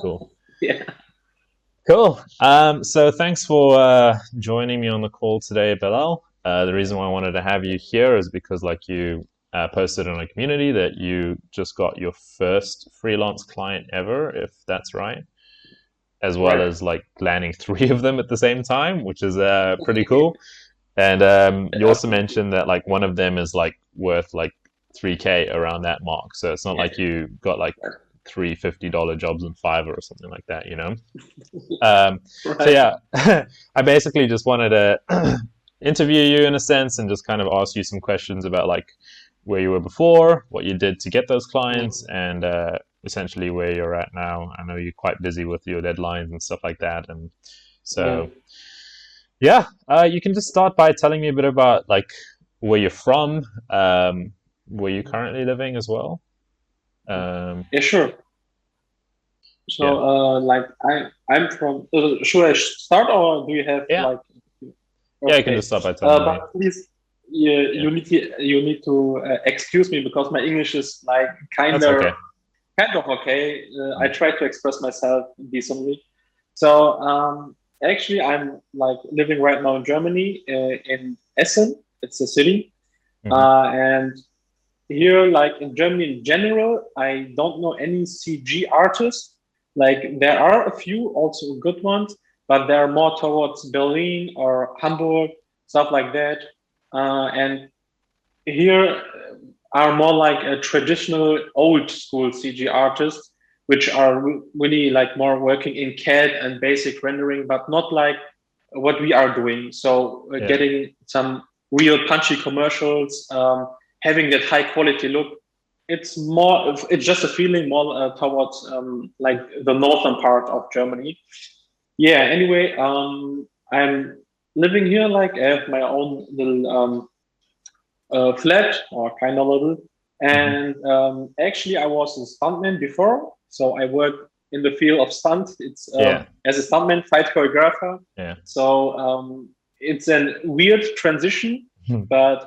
Cool. Yeah. Cool. So thanks for joining me on the call today, Bellal. The reason why I wanted to have you here is because, like, you posted in a community that you just got your first freelance client ever, if that's right, as well Right. as like landing three of them at the same time, which is pretty cool. And you also Absolutely. mentioned that like one of them is like worth like 3K around that mark. So it's not Yeah. like you got like Right. three $50 jobs in Fiverr or something like that, you know? Um, so Right. yeah, I basically just wanted to interview you in a sense and just kind of ask you some questions about like where you were before, what you did to get those clients, Mm. and essentially where you're at now. I know you're quite busy with your deadlines and stuff like that, and Yeah. so yeah, you can just start by telling me a bit about like where you're from, where you're currently living as well. Um, Yeah, sure. yeah, So, I'm from. Should I start, or do you have yeah, like? yeah. You can Okay, just start by telling me. but please, you, Yeah, you need to excuse me because my English is like that's okay. kind of okay. I Mm. try to express myself decently. So, actually, I'm like living right now in Germany, in Essen. It's a city, Hmm. and here, like in Germany in general, I don't know any CG artists. Like there are a few also good ones, but they're more towards Berlin or Hamburg, stuff like that. And here are more like a traditional old school CG artists, which are really like more working in CAD and basic rendering, but not like what we are doing. So Yeah, getting some real punchy commercials, having that high quality look. It's just a feeling more towards like the northern part of Germany. Yeah. Anyway, I'm living here. Like I have my own little flat or kind of little. hmm, And actually, I was a stuntman before, so I worked in the field of stunt. It's yeah, as a stuntman, fight choreographer. yeah. So it's a weird transition, Hmm. but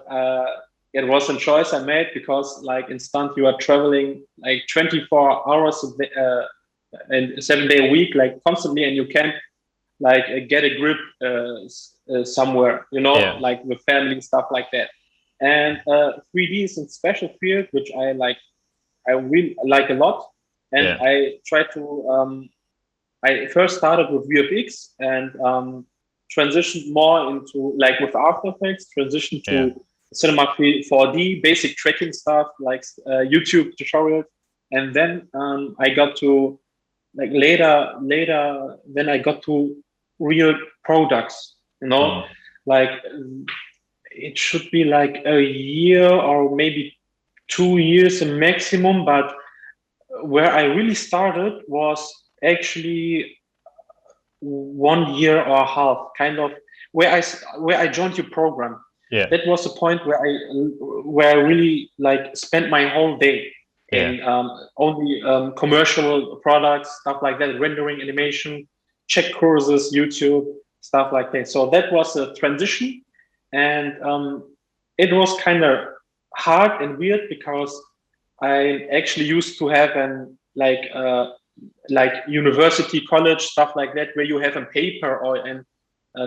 it was a choice I made because, like in stunt, you are traveling like 24 hours and 7 day a week, like constantly, and you can't like get a grip somewhere, Yeah, like with family stuff like that. And 3D is a special field which I really like a lot, and yeah, I try to. I first started with VFX and transitioned more into like with After Effects, transitioned yeah, to Cinema 4D, basic tracking stuff like YouTube tutorials, and then I got to like later then I got to real products, mm, like it should be like a year or maybe 2 years maximum, but where I really started was actually 1 year or a half, kind of where I joined your program. yeah, That was the point where I really like spent my whole day yeah, in only commercial products, stuff like that, rendering, animation, check courses, YouTube, stuff like that. So that was a transition, and it was kind of hard and weird because I actually used to have an like university, college, stuff like that, where you have a paper or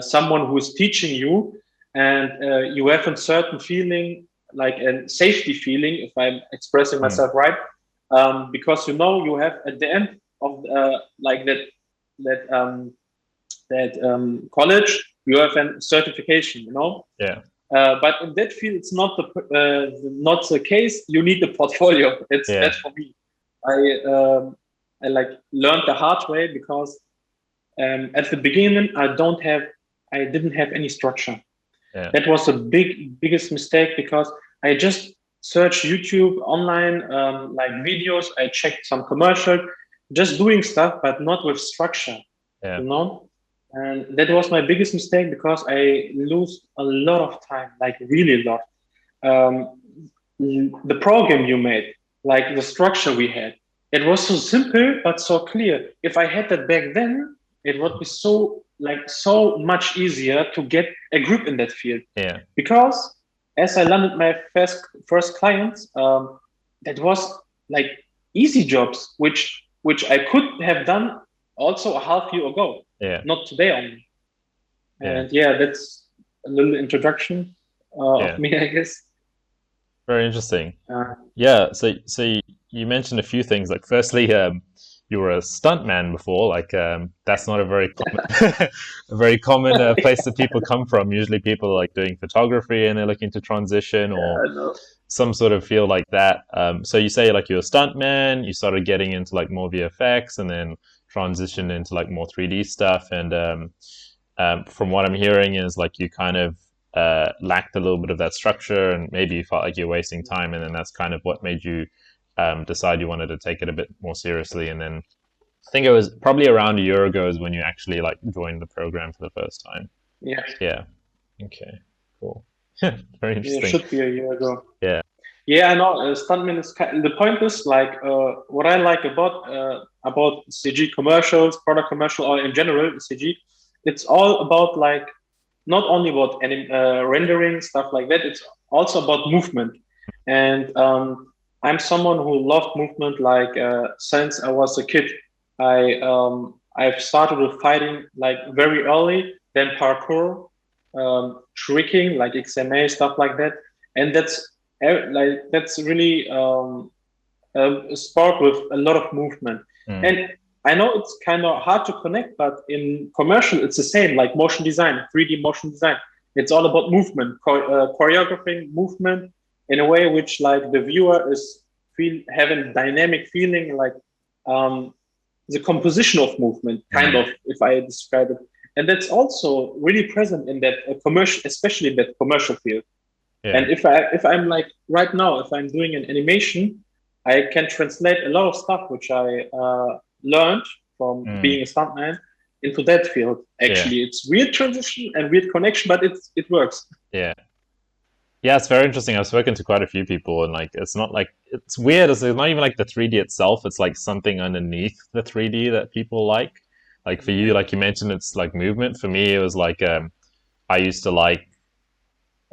someone who is teaching you, and you have a certain feeling, like a safety feeling, if I'm expressing mm, myself right, because you have at the end of like that college, you have a certification, yeah, but in that field, it's not the case. You need the portfolio. yeah, That's for me. I like learned the hard way because at the beginning I didn't have any structure. yeah, That was the biggest mistake because I just searched YouTube online like videos. I checked some commercial, just doing stuff, but not with structure. yeah, You know, and that was my biggest mistake because I lose a lot of time, like really a lot. Um, the program you made, like the structure we had, it was so simple but so clear. If I had that back then, it would be so much easier to get a grip in that field. yeah, Because as I landed my first clients, that was like easy jobs, which I could have done also a half year ago, Yeah. not today only. Yeah. And yeah, that's a little introduction of Yeah. me, I guess. Very interesting. Uh, Yeah. So you mentioned a few things. Like, firstly, you were a stuntman before. Like, that's not a very common, a very common place that people come from. Usually, people are like doing photography and they're looking to transition, or no. some sort of field like that. So you say like you're a stuntman, you started getting into like more VFX, and then transitioned into like more 3D stuff. And from what I'm hearing is like you kind of lacked a little bit of that structure, and maybe you felt like you're wasting time, and then that's kind of what made you decide you wanted to take it a bit more seriously. And then I think it was probably around a year ago is when you actually like joined the program for the first time. Yeah, Yeah. Okay. Cool. Very it interesting. should be a year ago. Yeah. Yeah, I know. Stuntman is the point is like what I like about CG commercials, product commercial, or in general CG. It's all about like not only about rendering stuff like that. It's also about movement, and I'm someone who loved movement like since I was a kid. I've started with fighting like very early, then parkour, tricking like XMA stuff like that, and that's really a sport with a lot of movement. Mm. And I know it's kind of hard to connect, but in commercial, it's the same, like motion design, 3D motion design. It's all about movement, choreographing movement in a way which like the viewer is having dynamic feeling, like the composition of movement, kind of, if I describe it. And that's also really present in that commercial, especially in that commercial field. Yeah. And if I'm like right now, if I'm doing an animation, I can translate a lot of stuff which I learned from being a stuntman into that field. Actually, it's weird transition and weird connection, but it works. Yeah. Yeah, it's very interesting. I've spoken to quite a few people, and like it's not like it's weird. It's not even like the 3D itself. It's like something underneath the 3D that people like. Like for you, like you mentioned, it's like movement. For me, it was like I used to like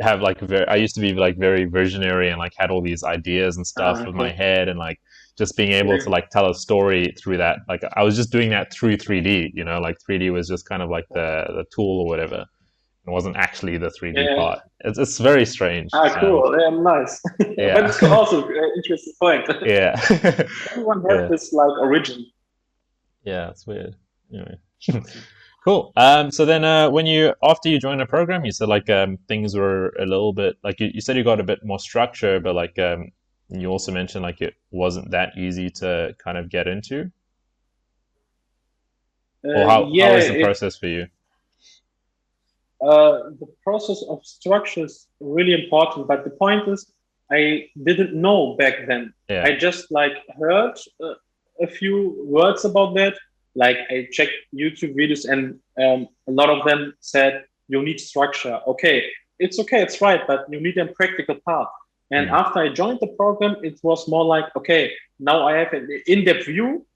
have like I used to be like very visionary and like had all these ideas and stuff in my Cool. head, and like just being able to like tell a story through that. Like I was just doing that through 3D, you know, like 3D was just kind of like the tool or whatever. It wasn't actually the 3D part. It's very strange. Cool. Yeah, nice. Yeah. But it's also an interesting point. Yeah. Everyone has this like origin. Yeah, it's weird. Anyway. Cool. So then when after you joined the program, you said like things were a little bit like you said you got a bit more structure, but like you also mentioned like it wasn't that easy to kind of get into. Or how was the process for you? The process of structure is really important, but the point is I didn't know back then. Yeah. I just like heard a few words about that. Like I checked YouTube videos, and a lot of them said you need structure. Okay, it's right, but you need a practical part. And after I joined the program, it was more like, okay, now I have an in-depth view,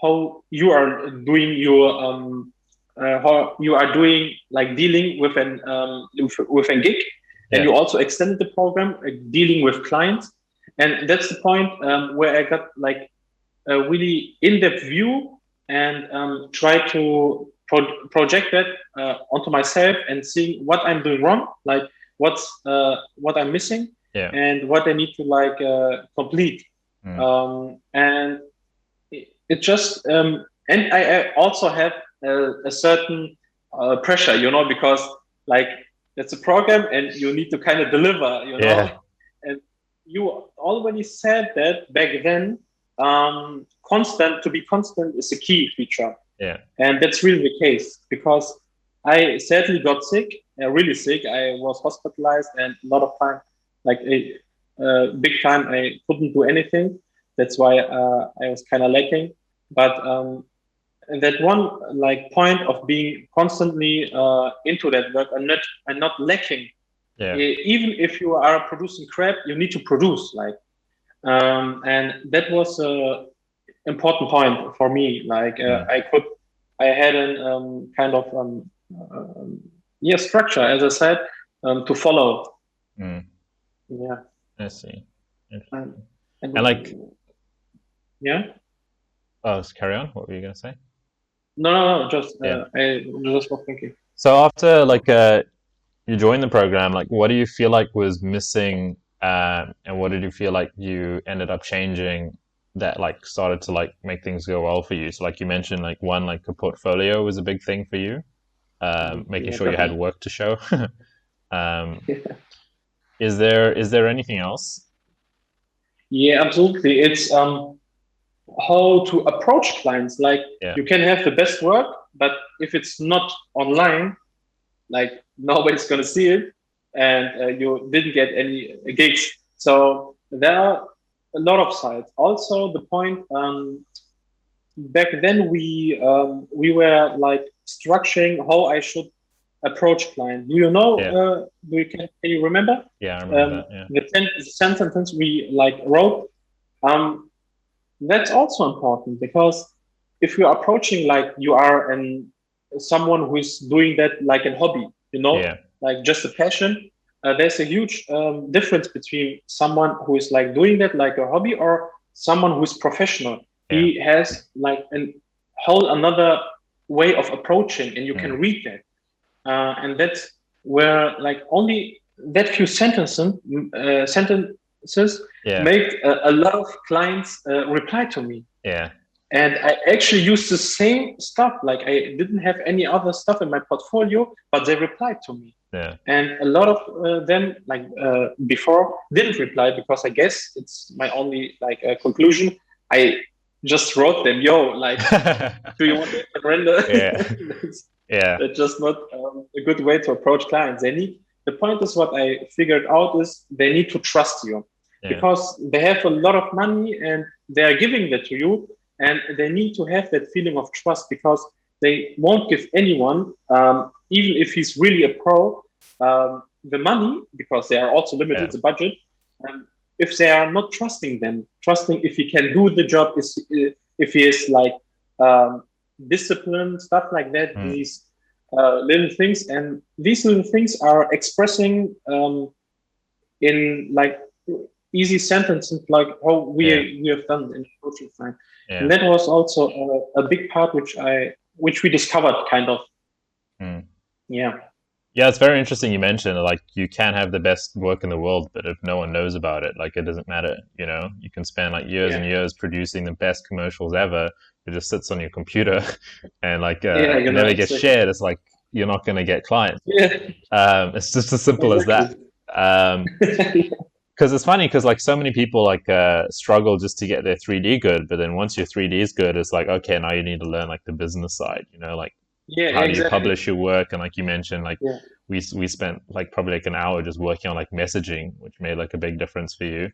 how you are doing your how you are doing like dealing with an gig, and you also extended the program dealing with clients, and that's the point where I got like a really in-depth view and try to project that onto myself and seeing what I'm doing wrong, like what I'm missing, and what I need to like complete. And it just and I also have a certain pressure, you know, because like it's a program and you need to kind of deliver, you know. And you already said that back then. To be constant is a key feature. Yeah. And that's really the case, because I sadly got sick, really sick. I was hospitalized, and a lot of time, like a big time, I couldn't do anything. That's why I was kind of lacking. But that one like point of being constantly into that work and not lacking. Yeah. Even if you are producing crap, you need to produce like. And that was an important point for me. Like I had an kind of structure, as I said, to follow. Yeah. I see. And like, yeah. Oh, carry on. What were you gonna say? No, just Yeah. I just was thinking. So after like you joined the program, like what do you feel like was missing, and what did you feel like you ended up changing that like started to like make things go well for you? So like you mentioned, like one, like a portfolio was a big thing for you, making Yeah, sure you had definitely. work to show. um, is there anything else? Yeah, absolutely. It's how to approach clients. Like Yeah, you can have the best work, but if it's not online, like nobody's gonna see it, and you didn't get any gigs. So there are a lot of sides. Also, the point back then we were like structuring how I should approach client. Do you know? yeah, Can you remember yeah. I remember that. Yeah, the sentence we like wrote? Um, that's also important because if you're approaching like you are an someone who is doing that like a hobby, yeah, like just a passion, there's a huge difference between someone who is like doing that like a hobby or someone who is professional. yeah. He has like a whole another way of approaching, and you can Mm, read that, and that's where like only that few sentences yeah, made a lot of clients reply to me, yeah, and I actually used the same stuff. Like I didn't have any other stuff in my portfolio, but they replied to me, yeah, and a lot of them like before didn't reply because I guess it's my only like conclusion. I just wrote them, yo, like, do you want to render? yeah, that's, yeah, that's just not a good way to approach clients. They need, the point is what I figured out is they need to trust you yeah, because they have a lot of money and they are giving that to you, and they need to have that feeling of trust because they won't give anyone, even if he's really a pro, the money because they are also limited yeah, the budget. If they are not trusting them, trusting if he can do the job, is if he is like um, discipline, stuff like that. mm, These little things, and these little things are expressing in like easy sentences, like how yeah, we have done in coaching time. And yeah. that was also a big part which we discovered kind of. Mm. Yeah, Yeah, it's very interesting you mentioned like you can have the best work in the world, but if no one knows about it, like it doesn't matter, you know? You can spend like years and yeah, years producing the best commercials ever. It just sits on your computer and like yeah, it never gets exactly. shared. It's like you're not going to get clients. Yeah, It's just as simple as that. exactly. Because it's funny because like so many people like struggle just to get their 3D good, but then once your 3D is good, it's like okay, now you need to learn like the business side, you know, like Yeah, how do you exactly. publish your work, and like you mentioned, like Yeah, we spent like probably like an hour just working on like messaging, which made like a big difference for you.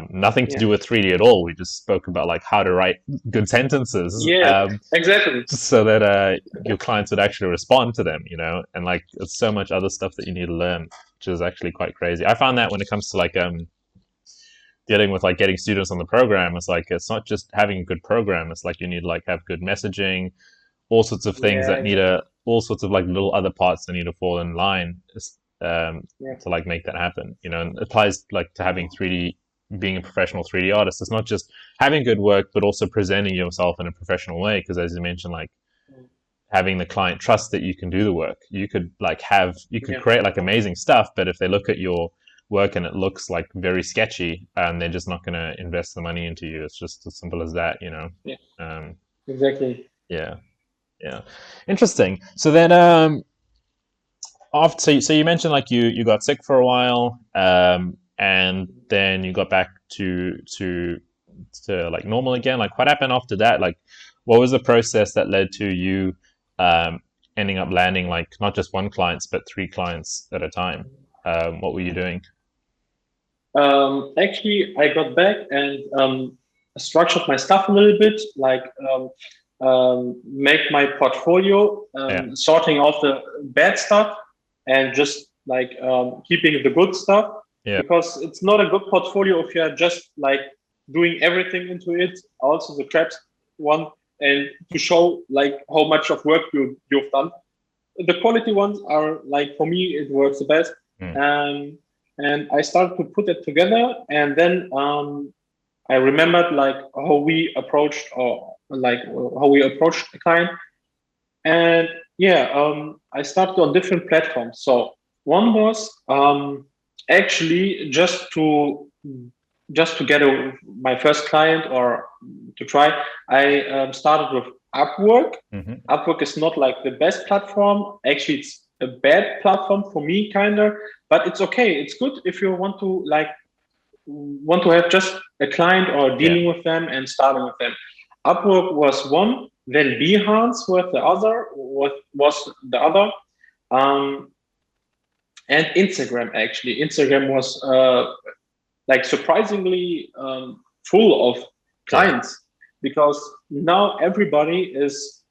Nothing to yeah, do with 3D at all. We just spoke about like how to write good sentences, yeah, exactly. so that your clients would actually respond to them, you know. And like it's so much other stuff that you need to learn, which is actually quite crazy. I found that when it comes to like dealing with like getting students on the program, it's like it's not just having a good program. It's like you need to like have good messaging, all sorts of things Yeah, that need exactly. a all sorts of like little other parts that need to fall in line, Yeah, to like make that happen, you know. And it applies like to having 3D, being a professional 3D artist. It's not just having good work but also presenting yourself in a professional way, because as you mentioned, like having the client trust that you can do the work. You could like have you could yeah, create like amazing stuff, but if they look at your work and it looks like very sketchy, they're just not going to invest the money into you. It's just as simple as that, you know. yeah, um, exactly. yeah, yeah. Interesting. So then, after so you mentioned like you got sick for a while, and then you got back to like normal again. Like, what happened after that? Like, what was the process that led to you um, ending up landing like not just one clients but three clients at a time? What were you doing? Actually, I got back and structured my stuff a little bit, like make my portfolio, Yeah, sorting out the bad stuff and just like keeping the good stuff. yeah, Because it's not a good portfolio if you're just like doing everything into it, also the crap one, and to show like how much of work you've done. The quality ones are like, for me it works the best. mm, um, and I started to put it together, and then I remembered like how we approached, or like how we approach the client. And yeah, I started on different platforms. So one was actually just to get my first client or to try. I started with Upwork. Upwork is not like the best platform. Actually, it's a bad platform for me, kinda, but it's okay. It's good if you want to have just a client or dealing with them and starting with them. Upwork was one, then Behance was the other, um, and Instagram actually. Instagram was like surprisingly full of clients because now everybody is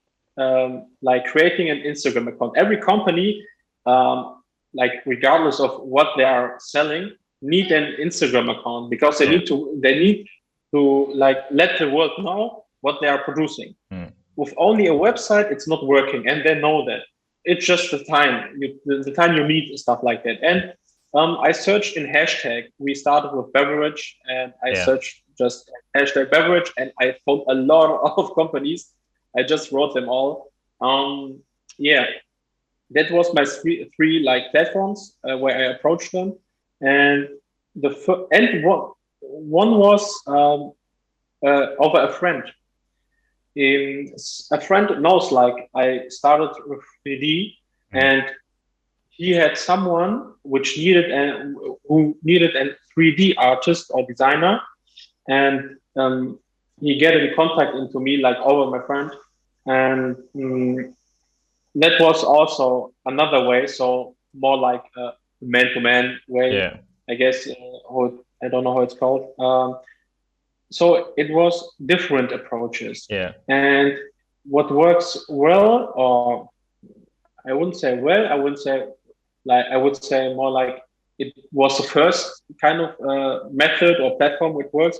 like creating an Instagram account. Every company, like regardless of what they are selling, need an Instagram account because they need to like let the world know what they are producing. With only a website, it's not working, and they know that. It's just the time you need stuff like that. And I searched in hashtag. We started with beverage, and I searched just hashtag beverage, and I found a lot of companies. I just wrote them all. Yeah, that was my three like platforms where I approached them, and one was over a friend. A friend knows like I started with 3D, and he had someone who needed a 3D artist or designer, and he get in contact into me like over my friend, and that was also another way. So more like a man-to-man way, I guess. I don't know how it's called. So it was different approaches, and what works well, or I wouldn't say well, I would say more like it was the first kind of method or platform which works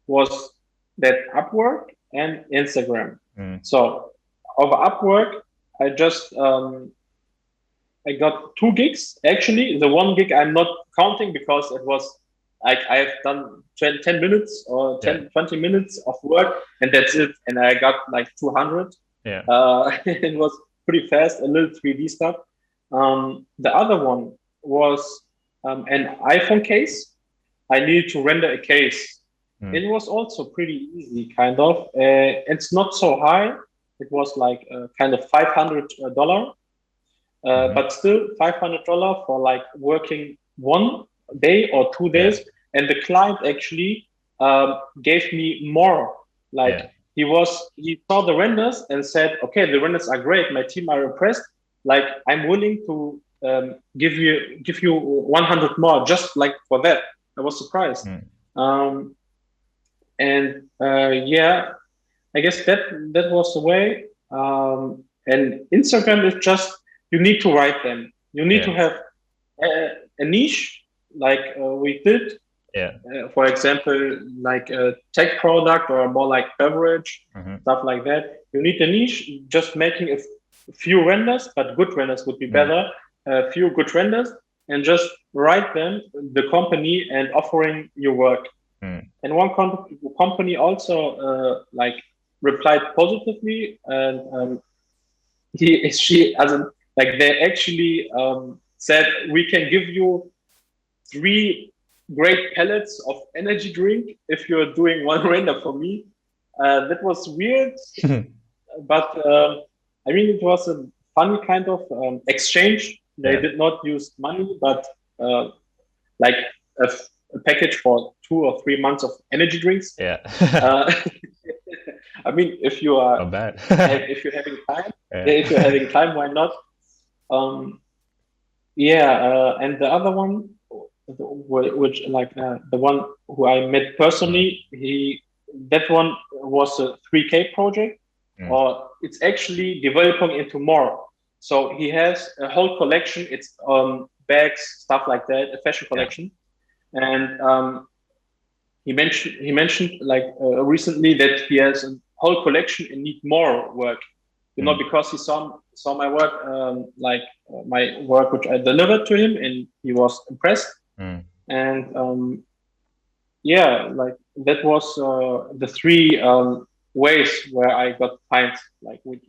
was that Upwork and Instagram. So over Upwork, I just I got 2 gigs. Actually, the 1 gig I'm not counting because it was like I've done 10 minutes or 20 minutes of work, and that's it. And I got like 200. It was pretty fast, a little 3D stuff. The other one was an iPhone case. I needed to render a case. It was also pretty easy, kind of. It's not so high. It was like kind of $500, but still $500 for like working 1 day or 2 days. And the client actually gave me more. Like he saw the renders and said, "Okay, the renders are great. My team are impressed. Like I'm willing to give you 100 more just like for that." I was surprised. And yeah, I guess that was the way. And Instagram is just you need to write them. You need to have a niche like we did. For example, like a tech product or more like beverage, stuff like that. You need a niche. Just making a few renders, but good renders would be better. A few good renders, and just write them the company and offering your work. And one company also like replied positively, and she as in, like they actually said we can give you 3 great pellets of energy drink if you're doing one render for me. That was weird, but I mean it was a funny kind of exchange. They did not use money, but like a package for 2 or 3 months of energy drinks. I mean, if you are not bad. if you're having time, if you're having time, why not? And the other one, which like the one who I met personally, that one was a 3K project, or it's actually developing into more. So he has a whole collection. It's bags, stuff like that, a fashion collection, and he mentioned like recently that he has a whole collection and need more work. Because he saw my work, my work which I delivered to him, and he was impressed. And like that was the 3 ways where I got clients like with.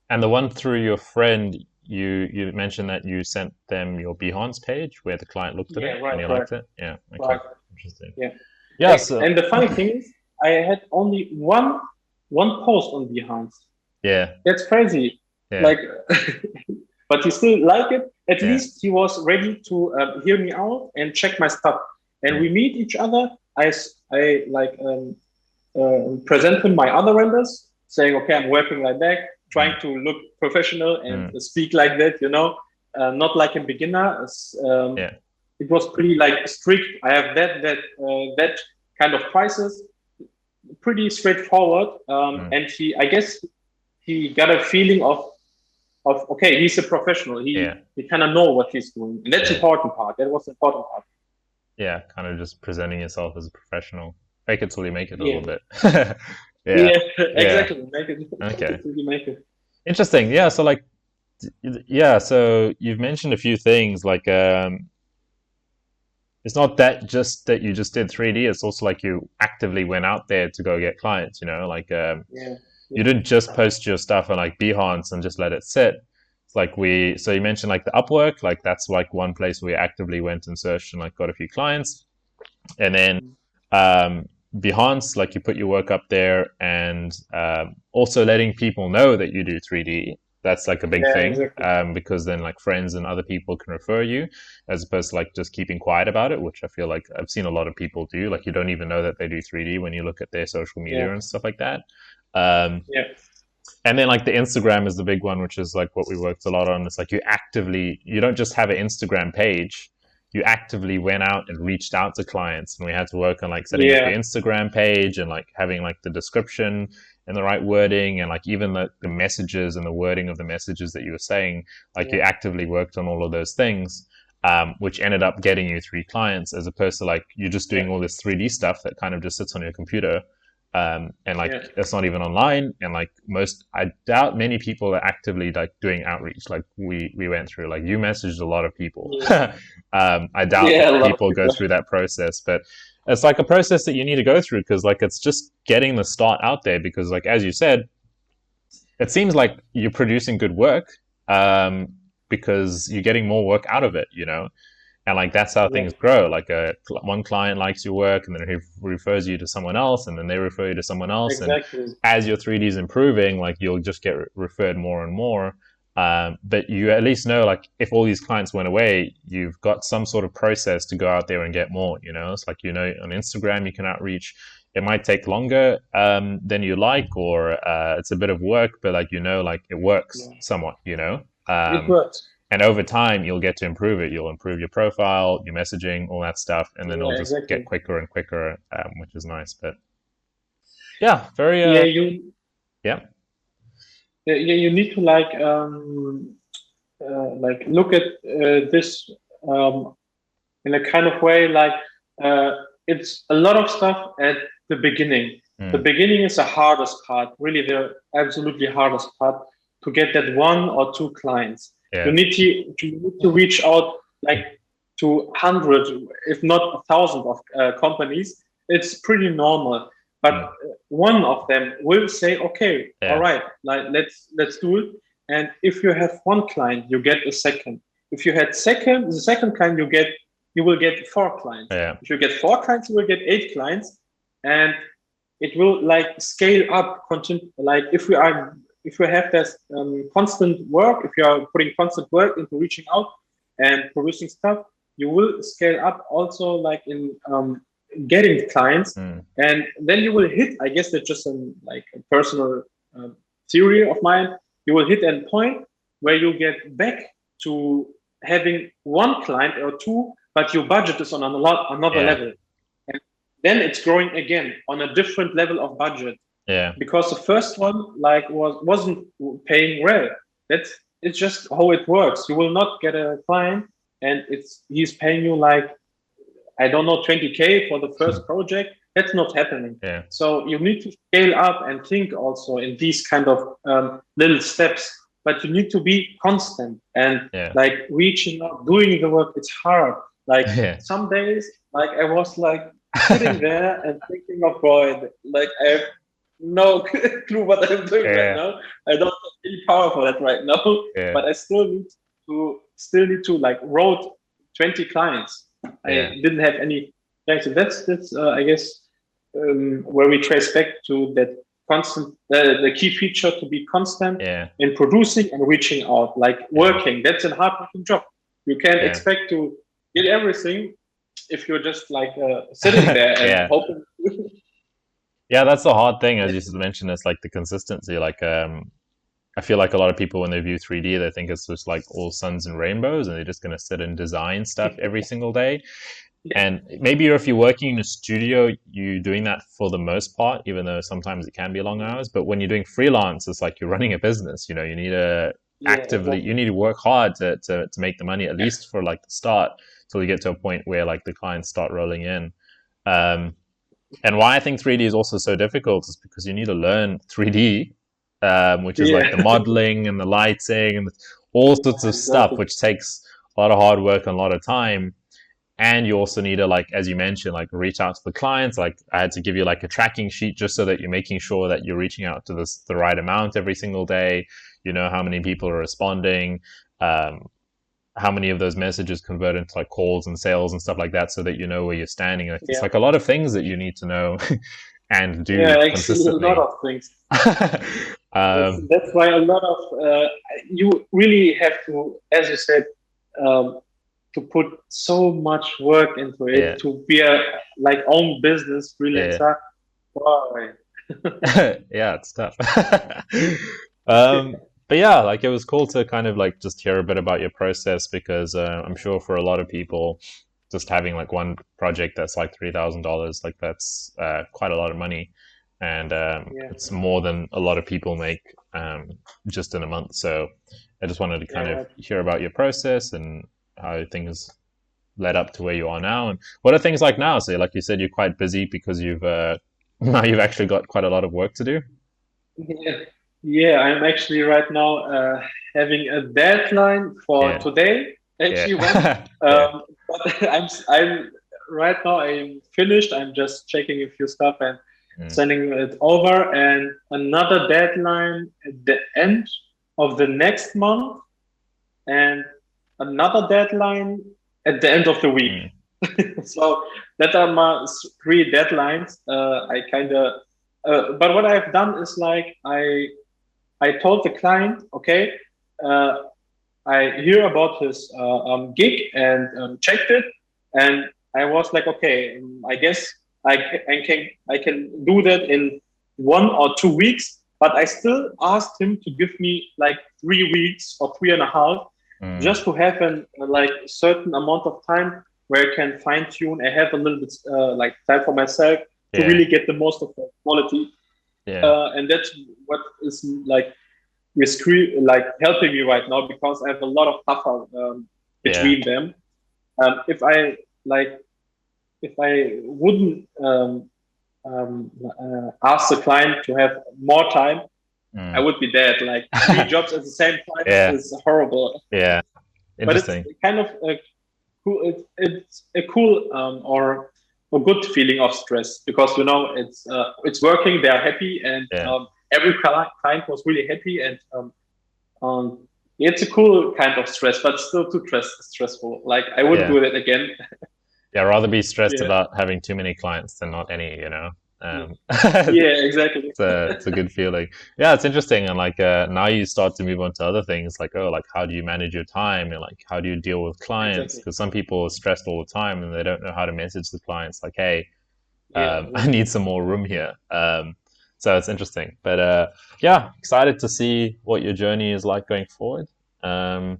And the one through your friend, you mentioned that you sent them your Behance page where the client looked at Yeah, it and right, you right, liked it. Yeah. Okay. right. Interesting. Yeah. Yeah. So And the funny thing is, I had only one post on Behance. yeah. That's crazy. Yeah. Like, but he still liked it. At Yeah. least he was ready to hear me out and check my stuff. And Mm, we meet each other. I like present him my other renders, saying, okay, I'm working like that, trying mm, to look professional and mm, speak like that, not like a beginner. yeah. It was pretty like strict. I have that kind of prices, pretty straightforward. Mm, And I guess he got a feeling of okay, he's a professional. yeah. He kind of know what he's doing, and that's Yeah. important part. That was the important part. Yeah. Kind of just presenting yourself as a professional. Fake it till you make it a little Yeah, bit. Yeah. yeah, Yeah. exactly. Make Okay. it really make it. Interesting. Yeah. So like, yeah. So you've mentioned a few things like, it's not that just that you just did 3D. It's also like you actively went out there to go get clients, like, Yeah, you yeah, didn't just post your stuff on like Behance and just let it sit. It's like so you mentioned like the Upwork, like that's like one place where we actively went and searched and like got a few clients. And then um, Behance, like you put your work up there and also letting people know that you do 3D. That's like a big yeah, thing exactly. because then like friends and other people can refer you as opposed to like just keeping quiet about it, which I feel like I've seen a lot of people do. Like you don't even know that they do 3D when you look at their social Yeah, media and stuff like that. Um, yeah, and then like the Instagram is the big one, which is like what we worked a lot on. It's like you don't just have an Instagram page, you actively went out and reached out to clients, and we had to work on like setting up yeah, your Instagram page and like having like the description and the right wording and like even the messages and the wording of the messages that you were saying. Like yeah, you actively worked on all of those things, which ended up getting you 3 clients, as opposed to like you're just yeah, doing all this 3D stuff that kind of just sits on your computer, and like yeah, it's not even online. And like I doubt many people are actively like doing outreach like we went through. Like you messaged a lot of people. yeah, I doubt yeah. A lot of people go people. through that process, but it's like a process that you need to go through because like it's just getting the start out there. Because like as you said, it seems like you're producing good work, because you're getting more work out of it. And like that's how Yeah, things grow. Like one client likes your work and then he refers you to someone else and then they refer you to someone else, and exactly. as your 3D is improving, like you'll just get referred more and more. But you at least know, like, if all these clients went away, you've got some sort of process to go out there and get more. It's like, on Instagram you can outreach. It might take longer than you like, or it's a bit of work, but like like it works Yeah, somewhat. it works. And over time you'll get to improve it. You'll improve your profile, your messaging, all that stuff, and then it'll Yeah, just get exactly. quicker and quicker, which is nice. But yeah, very Yeah, you yeah. yeah, you need to like look at this um, in a kind of way like it's a lot of stuff at the beginning. The Mm, beginning is the hardest part, really the absolutely hardest part, to get that 1 or 2 clients. yeah. You need to reach out like to hundreds, if not thousands of companies. It's pretty normal, but Mm, one of them will say, "Okay, all yeah. right, like let's do it." And if you have 1 client, you get a second. If you had the second client, you will get 4 clients. Yeah. If you get 4 clients, you will get 8 clients, and it will like scale up. Like if we have this constant work, if you are putting constant work into reaching out and producing stuff, you will scale up also like in getting clients, Mm, and then you will hit. I guess that's just like a personal um, theory of mine. You will hit a point where you get back to having 1 client or 2, but your budget is on another yeah. level, and then it's growing again on a different level of budget, Yeah. because the first one like wasn't paying well. It's just how it works. You will not get a client and he's paying you like, I don't know, 20K for the first project. That's not happening. Yeah. So you need to scale up and think also in these kind of little steps, but you need to be constant and Yeah. like reaching out, doing the work. It's hard. Like Yeah. some days, like I was like sitting there and thinking of God, like no clue what I'm doing right Yeah, now. I don't have any power for that right now, yeah, but I still need to like wrote 20 clients. yeah, I didn't have any clients. So that's I guess where we trace back to that constant, the key feature to be constant yeah, in producing and reaching out, like yeah, working. That's a hard working job. You can't yeah. expect to get everything if you're just like sitting there and Yeah. hoping. Yeah, that's the hard thing, as you Yes. mentioned, it's like the consistency. Like, I feel like a lot of people, when they view 3D, they think it's just like all suns and rainbows, and they're just going to sit and design stuff every single day. Yeah. And maybe if you're working in a studio, you're doing that for the most part, even though sometimes it can be long hours. But when you're doing freelance, it's like you're running a business. You need to Yeah, actively, you exactly. need to work hard to make the money, at least for like the start, till you get to a point where like the clients start rolling in. Um, and why I think 3D is also so difficult is because you need to learn 3D, which is like the Yeah, modeling and the lighting and all sorts of stuff, exactly. which takes a lot of hard work and a lot of time. And you also need to, like, as you mentioned, like reach out to the clients. Like, I had to give you like a tracking sheet just so that you're making sure that you're reaching out to the right amount every single day. You know how many people are responding, um, how many of those messages convert into like calls and sales and stuff like that, so that you know where you're standing. Like, it's Yeah, like a lot of things that you need to know and do yeah, actually a lot consistently. of things. That's um, that's why a lot of you really have to, as you said, um, to put so much work into yeah, it to be a like own business yeah, freelancer. Wow. yeah, it's tough. um, but yeah, like it was cool to kind of like just hear a bit about your process, because I'm sure for a lot of people, just having like one project that's like $3,000, like that's quite a lot of money, and Yeah, it's more than a lot of people make just in a month. So I just wanted to kind of yeah. hear about your process and how things led up to where you are now, and what are things like now. So, like you said, you're quite busy because you've now you've actually got quite a lot of work to do. Yeah, yeah. I'm actually right now having a deadline for Yeah, today. Actually, one. yeah, yeah. But I'm right now. I'm finished. I'm just checking a few stuff and Mm, sending it over. And another deadline at the end of the next month, and another deadline at the end of the week. mm, So that are my three deadlines. I kind of. But what I've done is like I told the client, okay, uh, I hear about his gig and checked it, and I was like, okay, I guess I can do that in 1 or 2 weeks. But I still asked him to give me like 3 weeks or 3.5, mm. just to have an like certain amount of time where I can fine tune. I have a little bit like time for myself to Yeah, really get the most of the quality, yeah, and that's what is like like helping me right now because I have a lot of buffer yeah, between them. If I like, if I wouldn't ask the client to have more time, I mm. would be dead. Like 3 jobs at the same time Yeah, is horrible. yeah. But it's Interesting. kind of a cool. It's a cool or a good feeling of stress because it's working. They are happy, and Yeah, every client was really happy, and it's a cool kind of stress, but still too stressful. Like I wouldn't yeah, do that again. yeah. Rather be stressed Yeah, about having too many clients than not any. yeah, It's yeah, exactly, it's a good feeling. Yeah, it's interesting, and like now you start to move on to other things, like, oh, like how do you manage your time, and like how do you deal with clients? exactly. Because some people are stressed all the time and they don't know how to message the clients, like, hey, Yeah, I exactly. need some more room here. So it's interesting, but yeah, excited to see what your journey is like going forward. Um,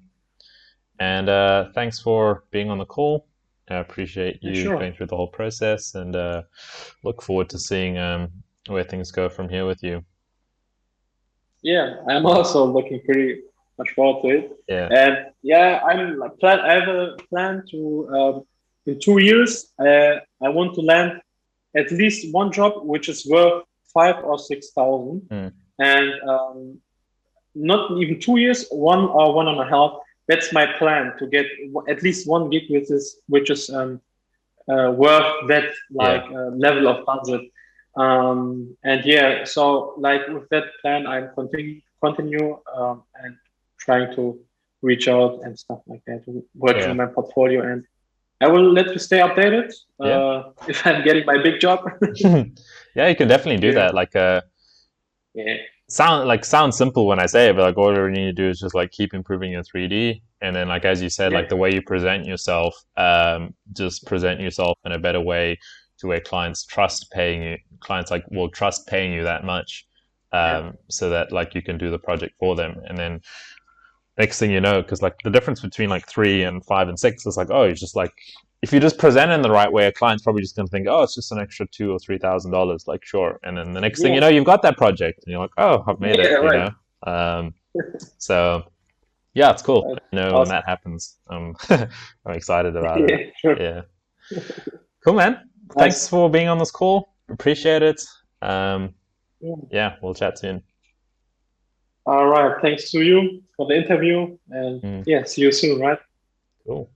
and thanks for being on the call. I appreciate Yeah, you sure. going through the whole process, and look forward to seeing where things go from here with you. Yeah, I'm also looking pretty much forward to it. Yeah. And yeah, I'm like plan. I have a plan to in 2 years. I want to land at least one job which is worth 5 or 6 thousand, Mm, and not even 2 years, 1 or 1.5. That's my plan to get at least one gig which is worth that like yeah. level of budget. And yeah, so like with that plan, I'm continue and trying to reach out and stuff like that, working Yeah. on my portfolio, and I will let you stay updated Yeah. if I'm getting my big job. Yeah, you can definitely do Yeah, that. Like yeah, sounds simple when I say it, but like all you need to do is just like keep improving your 3D, and then like as you said, yeah, like the way you present yourself, just present yourself in a better way to where clients trust paying you. Clients like will trust paying you that much, yeah, so that like you can do the project for them, and then next thing you know, because like the difference between like 3 and 5 and 6 is like, oh, it's just like if you just present in the right way, a client's probably just gonna think, oh, it's just an extra $2,000 or $3,000, like sure. And then the next thing yeah, you know, you've got that project, and you're like, oh, I've made yeah, it, you right. know. So yeah, it's cool. Right. I know when Awesome. that happens, I'm excited about it. Yeah, sure. Yeah, cool, man. Thanks Nice. for being on this call. Appreciate it. Um, Yeah. yeah, we'll chat soon. All right. Thanks to you for the interview, and Mm, yeah, see you soon, right? cool.